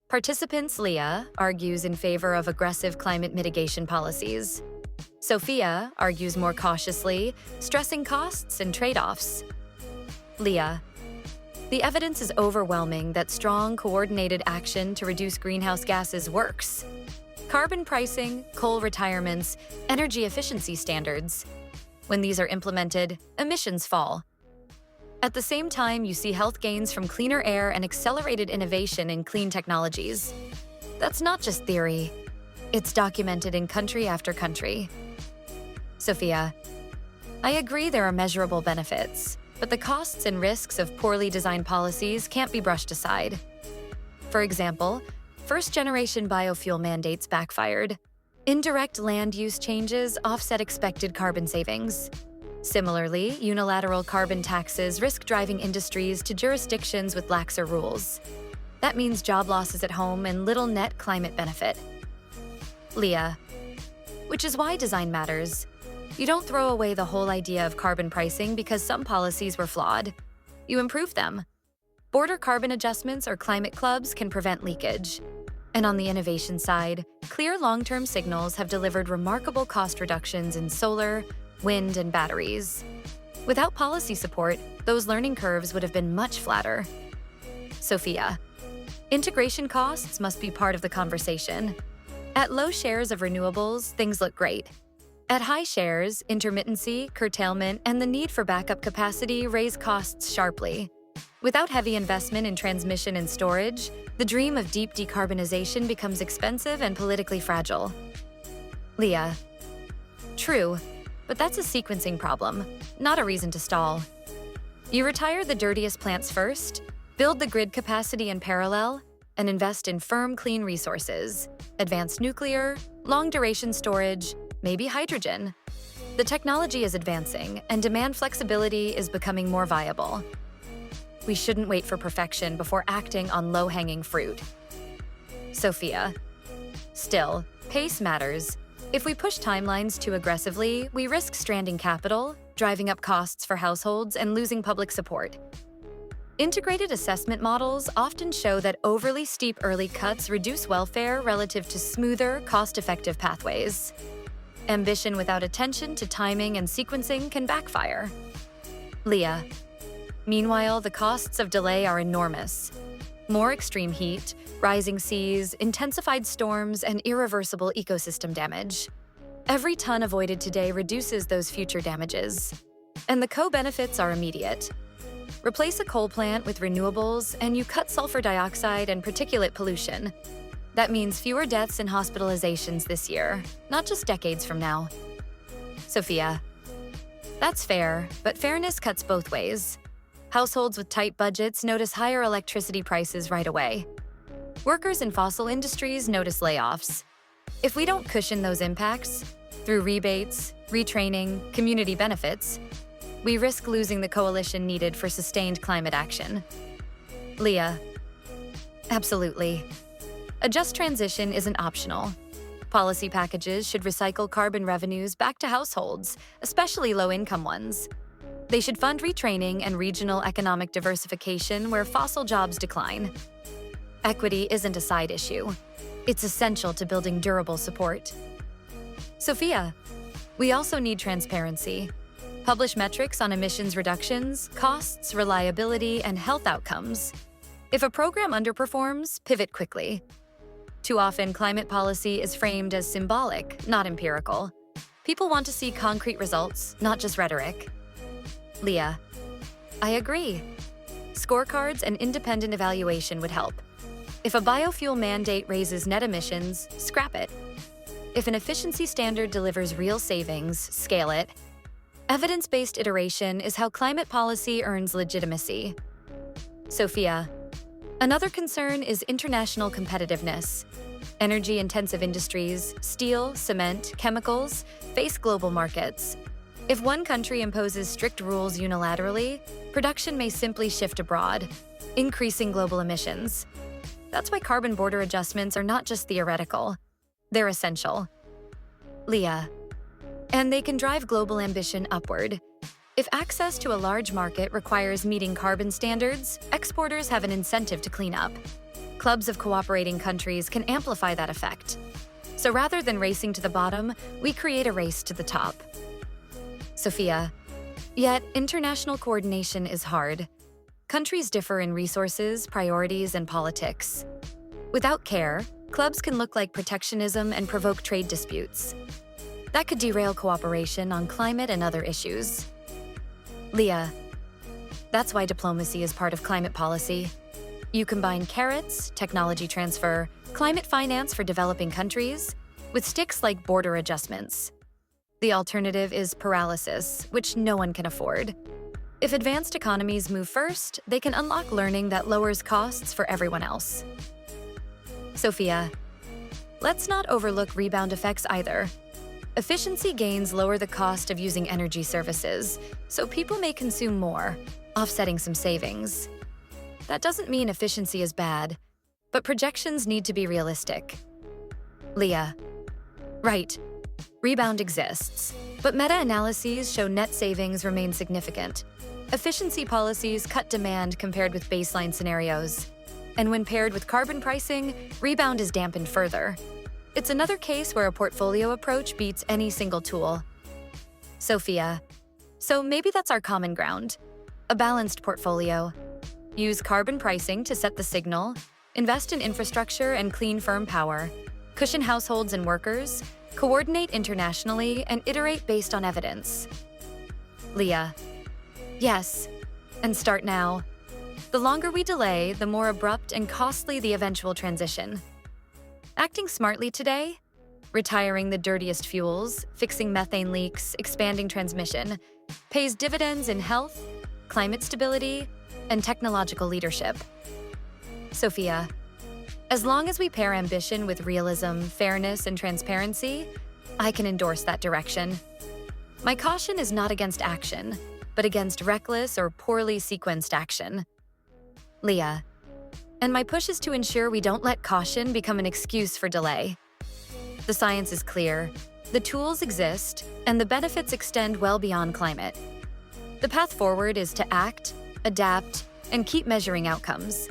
Participants Leah argues in favor of aggressive climate mitigation policies. Sophia argues more cautiously, stressing costs and trade-offs. Leah: the evidence is overwhelming that strong, coordinated action to reduce greenhouse gases works. Carbon pricing, coal retirements, energy efficiency standards. When these are implemented, emissions fall. At the same time, you see health gains from cleaner air and accelerated innovation in clean technologies. That's not just theory. It's documented in country after country. Sophia: I agree there are measurable benefits, but the costs and risks of poorly designed policies can't be brushed aside. For example, first-generation biofuel mandates backfired. Indirect land use changes offset expected carbon savings. Similarly, unilateral carbon taxes risk driving industries to jurisdictions with laxer rules. That means job losses at home and little net climate benefit. Leah: which is why design matters. You don't throw away the whole idea of carbon pricing because some policies were flawed. You improve them. Border carbon adjustments or climate clubs can prevent leakage. And on the innovation side, clear long-term signals have delivered remarkable cost reductions in solar, wind, and batteries. Without policy support, those learning curves would have been much flatter. Sophia: integration costs must be part of the conversation. At low shares of renewables, things look great. At high shares, intermittency, curtailment, and the need for backup capacity raise costs sharply. Without heavy investment in transmission and storage, the dream of deep decarbonization becomes expensive and politically fragile. Leah: true, but that's a sequencing problem, not a reason to stall. You retire the dirtiest plants first, build the grid capacity in parallel, and invest in firm, clean resources, advanced nuclear, long-duration storage, maybe hydrogen. The technology is advancing, and demand flexibility is becoming more viable. We shouldn't wait for perfection before acting on low-hanging fruit. Sophia: still, pace matters. If we push timelines too aggressively, we risk stranding capital, driving up costs for households, and losing public support. Integrated assessment models often show that overly steep early cuts reduce welfare relative to smoother, cost-effective pathways. Ambition without attention to timing and sequencing can backfire. Leah: meanwhile, the costs of delay are enormous. More extreme heat, rising seas, intensified storms, and irreversible ecosystem damage. Every ton avoided today reduces those future damages. And the co-benefits are immediate. Replace a coal plant with renewables, and you cut sulfur dioxide and particulate pollution. That means fewer deaths and hospitalizations this year, not just decades from now. Sophia: that's fair, but fairness cuts both ways. Households with tight budgets notice higher electricity prices right away. Workers in fossil industries notice layoffs. If we don't cushion those impacts, through rebates, retraining, community benefits, we risk losing the coalition needed for sustained climate action. Leah: absolutely. A just transition isn't optional. Policy packages should recycle carbon revenues back to households, especially low-income ones. They should fund retraining and regional economic diversification where fossil jobs decline. Equity isn't a side issue. It's essential to building durable support. Sophia: we also need transparency. Publish metrics on emissions reductions, costs, reliability, and health outcomes. If a program underperforms, pivot quickly. Too often, climate policy is framed as symbolic, not empirical. People want to see concrete results, not just rhetoric. Leah: I agree. Scorecards and independent evaluation would help. If a biofuel mandate raises net emissions, scrap it. If an efficiency standard delivers real savings, scale it. Evidence-based iteration is how climate policy earns legitimacy. Sophia: another concern is international competitiveness. Energy-intensive industries, steel, cement, chemicals, face global markets. If one country imposes strict rules unilaterally, production may simply shift abroad, increasing global emissions. That's why carbon border adjustments are not just theoretical. They're essential. Leah: and they can drive global ambition upward. If access to a large market requires meeting carbon standards, exporters have an incentive to clean up. Clubs of cooperating countries can amplify that effect. So rather than racing to the bottom, we create a race to the top. Sophia, yet international coordination is hard. Countries differ in resources, priorities, and politics. Without care, clubs can look like protectionism and provoke trade disputes. That could derail cooperation on climate and other issues. Leah, that's why diplomacy is part of climate policy. You combine carrots, technology transfer, climate finance for developing countries, with sticks like border adjustments. The alternative is paralysis, which no one can afford. If advanced economies move first, they can unlock learning that lowers costs for everyone else. Sophia, let's not overlook rebound effects either. Efficiency gains lower the cost of using energy services, so people may consume more, offsetting some savings. That doesn't mean efficiency is bad, but projections need to be realistic. Leah, right. Rebound exists, but meta-analyses show net savings remain significant. Efficiency policies cut demand compared with baseline scenarios. And when paired with carbon pricing, rebound is dampened further. It's another case where a portfolio approach beats any single tool. Sophia, so maybe that's our common ground. A balanced portfolio. Use carbon pricing to set the signal, invest in infrastructure and clean firm power, cushion households and workers, coordinate internationally, and iterate based on evidence. Leah, yes, and start now. The longer we delay, the more abrupt and costly the eventual transition. Acting smartly today, retiring the dirtiest fuels, fixing methane leaks, expanding transmission, pays dividends in health, climate stability, and technological leadership. Sophia, as long as we pair ambition with realism, fairness, and transparency, I can endorse that direction. My caution is not against action, but against reckless or poorly sequenced action. Leah, and my push is to ensure we don't let caution become an excuse for delay. The science is clear, the tools exist, and the benefits extend well beyond climate. The path forward is to act, adapt, and keep measuring outcomes.